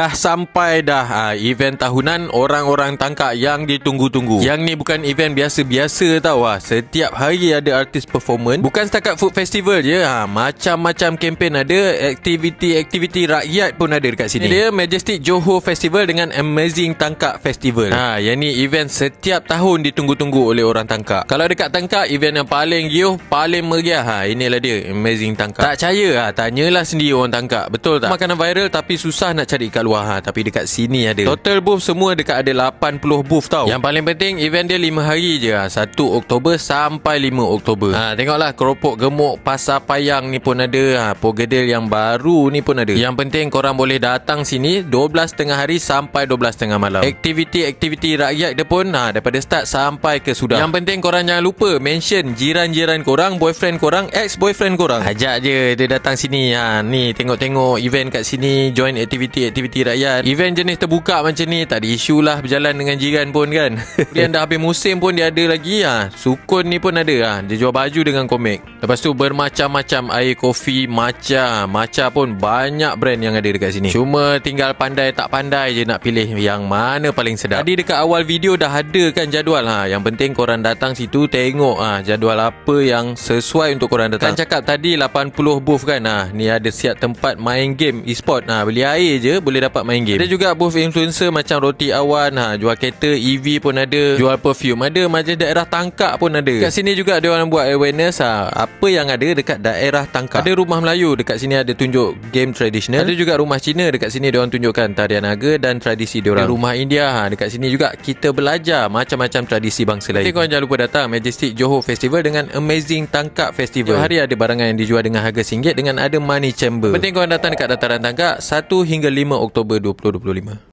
Sampai dah event tahunan orang-orang tangkak yang ditunggu-tunggu. Yang ni bukan event biasa-biasa tau. Setiap hari ada artis performance. Bukan setakat food festival je. Macam-macam kempen ada. Aktiviti rakyat pun ada dekat sini. Dia Majestic Johor Festival dengan Amazing Tangkak Festival. Yang ni event setiap tahun ditunggu-tunggu oleh orang tangkak. Kalau dekat tangkak, event yang paling giuh, paling meriah, inilah dia, Amazing Tangkak. Tak percaya, tanyalah sendiri orang tangkak. Betul tak? Makanan viral tapi susah nak cari kat luar. Tapi dekat sini ada. Total booth semua dekat ada 80 booth tau. Yang paling penting event dia 5 hari je. 1 Oktober sampai 5 Oktober. Tengoklah, keropok gemuk Pasar Payang ni pun ada. Pogedil yang baru ni pun ada. Yang penting korang boleh datang sini 12 tengah hari sampai 12 tengah malam. Aktiviti rakyat dia pun daripada start sampai ke sudah. Yang penting korang jangan lupa mention jiran-jiran korang, boyfriend korang, ex-boyfriend korang. Ajak je dia datang sini. Ni tengok-tengok event kat sini. Join aktiviti rakyat. Event jenis terbuka macam ni tak ada isu lah berjalan dengan jiran pun kan. Kemudian dah habis musim pun dia ada lagi. Sukun ni pun ada. Dia jual baju dengan komik. Lepas tu bermacam-macam air kopi, matcha pun banyak brand yang ada dekat sini. Cuma tinggal pandai tak pandai je nak pilih yang mana paling sedap. Tadi dekat awal video dah ada kan jadual. Yang penting korang datang situ tengok jadual apa yang sesuai untuk korang datang. Kan cakap tadi 80 booth kan. Ni ada siap tempat main game e-sport. Beli air je boleh dapat main game. Ada juga booth influencer macam Roti Awan, jual kereta EV pun ada, jual perfume ada, majlis daerah tangkak pun ada. Kat sini juga dia orang buat awareness apa yang ada dekat daerah tangkak. Ada rumah Melayu dekat sini, ada tunjuk game tradisional. Ada juga rumah Cina dekat sini dia orang tunjukkan tarian naga dan tradisi dia orang. Ada rumah India dekat sini juga kita belajar macam-macam tradisi bangsa lain. Jadi korang jangan lupa datang Majestic Johor Festival dengan Amazing Tangkak Festival. Setiap hari ada barangan yang dijual dengan harga RM1 dengan ada money chamber. Penting korang datang dekat dataran tangkak 1 hingga 5 Oktober 2025.